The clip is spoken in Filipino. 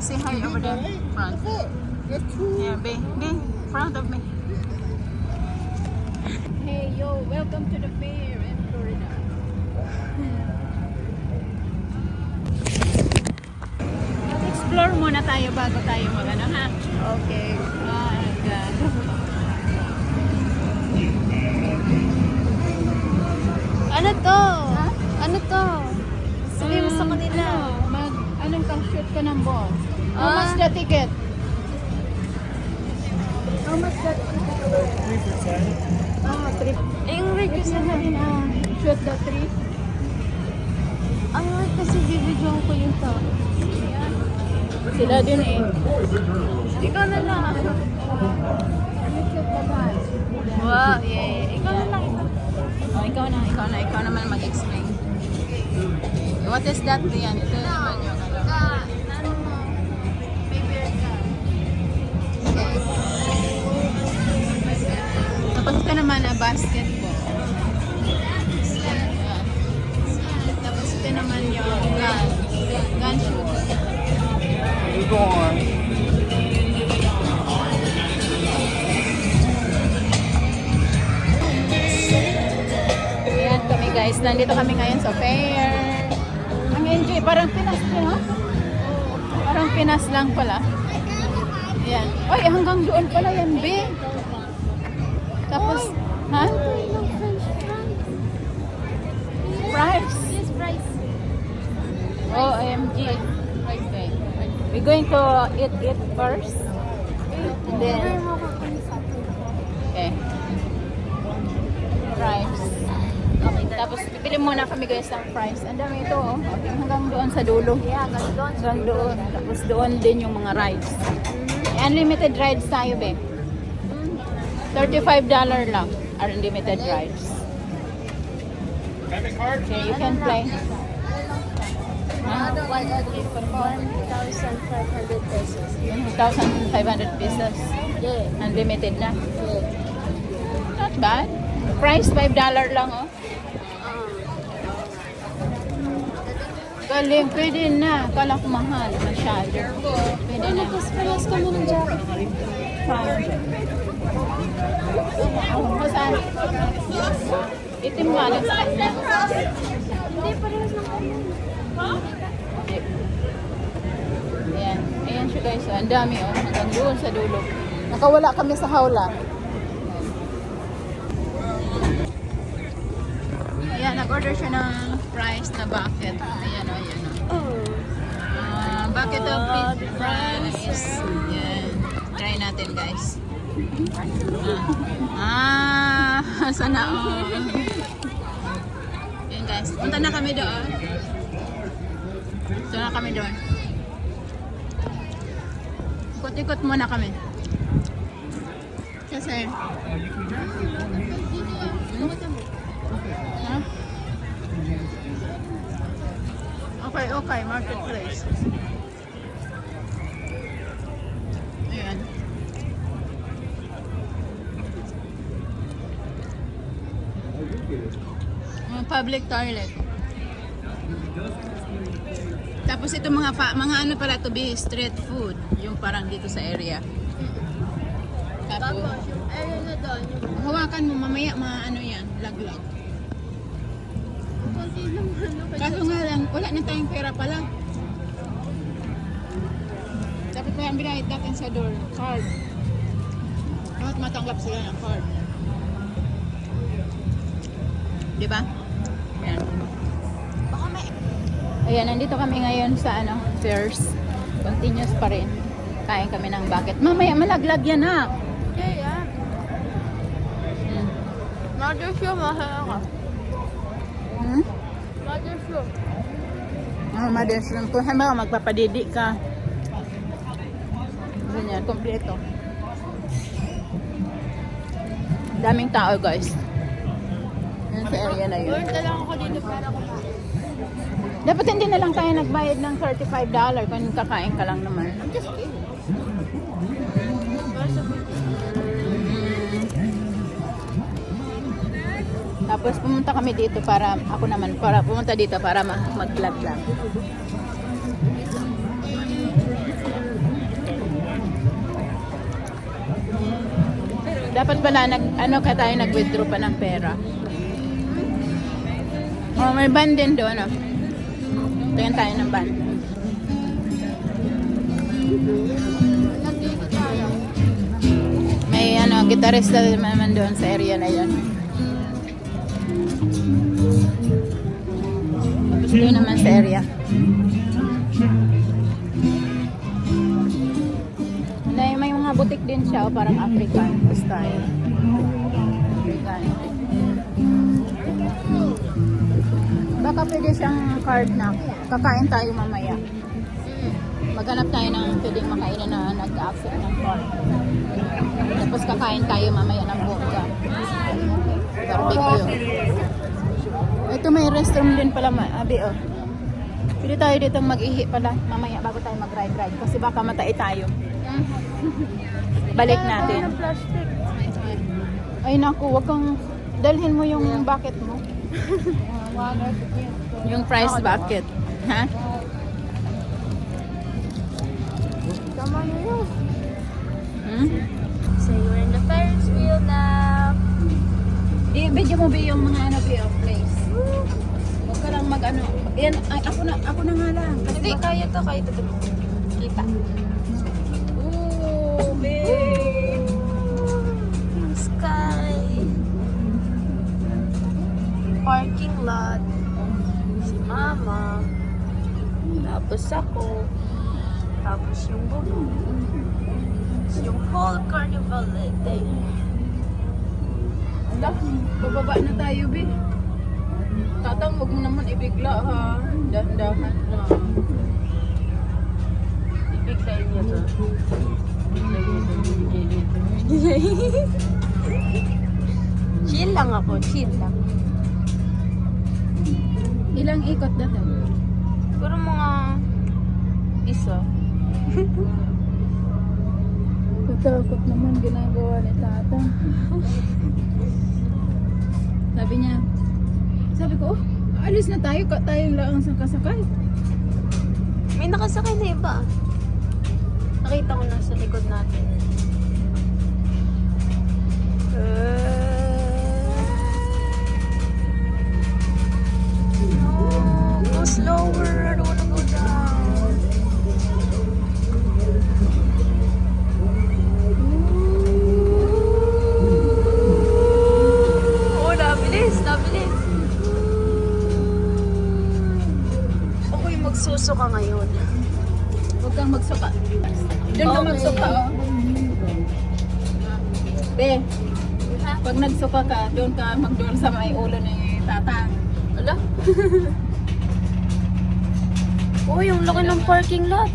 say hi over there. Front. Yeah, be front of me. Hey, yo, welcome to the fair in Florida. Explore muna tayo bago tayo mag-ano, ha? Okay. Oh my God. Ano to? Ha? Ano to? Sabi mo sa kanila. Anong shoot ka ng ball? How Ah. much the ticket? How much that? Trip. English Trip kasi na rin, shoot the trip. Ang right kasi bibidyoan ko yung to. Sila din eh. Ikaw na lang. Wow, yeah. Ikaw na lang. Oh, ikaw naman mag-explain. What is that, Rian? Ito naman yung ano. Tapos ito naman na basketball. Tapos ito naman yung gun shoot. Ayan kami guys, nandito kami ngayon sa fair. Ang enjoy, parang Pinas din, ha? Parang Pinas lang pala. Ayan. Oy, hanggang doon pala yan, be. Tapos, ha? Fries. Yes, price. Oh, IMG. Okay. We're going to eat it first. And then, okay. Fries. Okay, tapos bibili muna kami guys ng fries. Ang dami ito, oh. Hanggang doon sa dulo. Yeah, doon. Hanggang doon. Tapos doon din yung mga rides. Unlimited rides tayo, be. $35 lang. Unlimited rides. Okay, you can play. Huh? 1,500 pesos. 1,500 pesos. Yeah. Unlimited na. Yeah. Not bad. Price $5 lang, oh. Galing, pwede na. Kala ko mahal. Masyado. Pwede na. Parehas kami ng jacket. Fine. Saan? Itim nga lang sa kanya. Hindi, parehas ng kami. Ayan. Ayan siya guys. Ang dami, oh. Hanggang doon sa dulo. Nakawala kami sa hawla. Ayan, nag-order siya ng fries na bucket. Ayan, oh. Ayan, oh. Bucket of fish fries. Ayan. Try natin guys. Sana all. Ayan guys. Punta na kami doon. Punta na kami doon. Ikot-ikot muna kami. Kasi huh? Okay, marketplace. Ayan. Public toilet. Tapos ito mga ano pala to be street food, yung parang dito sa area. Tapos Ayun na doon. hawakan mo mamaya ano yan, laglag. Kaso nga lang, wala na tayong pera pala. Dapat pa yung binayad natin sa door, card. Dapat matanggap sila ng card. Diba? Ayan. Ayan, nandito kami ngayon sa fairs. Continuous pa rin. Kain kami ng bucket. Mamaya malaglag yan, ha? Yeah. Mother show, mahal ka. Mother show. Mother shrimp. Kung saan ba magpapadidi ka. Ganyan, kompleto. Daming tao, guys. Yan sa area na yun. Burn na lang ako dito para kumain. Dapat hindi na lang tayo nagbayad ng $35 kung kakain ka lang naman. I'm just kidding. Tapos pumunta kami dito para, ako naman, pumunta dito para mag-vlog lang. Dapat pala nag-withdraw pa ng pera. Oh, may band din doon, oh. Tingnan tayo ng band. May gitarista naman doon sa area na yun. Tapos doon naman sa area. May mga butik din siya, parang African style. African. Baka pwede siyang card na kakain tayo mamaya. Maghanap tayo ng pwedeng makainan na nag-accept ng card. Tapos kakain tayo mamaya ng bongga. Barbecue. Ito may restroom din pala, abi, oh. Pwede tayo dito mag-ihi pala mamaya bago tayo mag-ride. Kasi baka matay tayo. Balik natin. Ay naku, wag kang dalhin mo yung bucket mo. Yung price bucket. Ha? Tama na yun. Hmm? So you're in the Ferris wheel now. I-video mo ba yung mga place? Huwag ka lang Yan, ay, ako na nga lang. Hindi, kaya to kita. Ooh, babe. Yung sky. Parking lot. Si mama. Tapos ako. Tapos yung bulo. Yung whole carnival day. Ala, bababa na tayo, be. Tatang, huwag mo naman ibigla, ha. Dahan-dahan lang. Ibigay niya to. Chill lang ako, chill lang. Ilang ikot na to? Siguro mga isa. Katakot naman ginagawa ni tata. Sabi ko, oh, alis na tayo, tayo lang ang kasakay. May nakasakay na iba. Nakita ko na sa likod natin. No, go slower. I don't wanna go down. Oh, nabilis. Ako'y magsusuka ngayon. Huwag kang magsuka. Doon ka Okay. magsuka, oh. Be, pag nagsuka ka, doon ka magdoon sa may ulo ni tata. Ala? Oh, yung laki ng parking lot.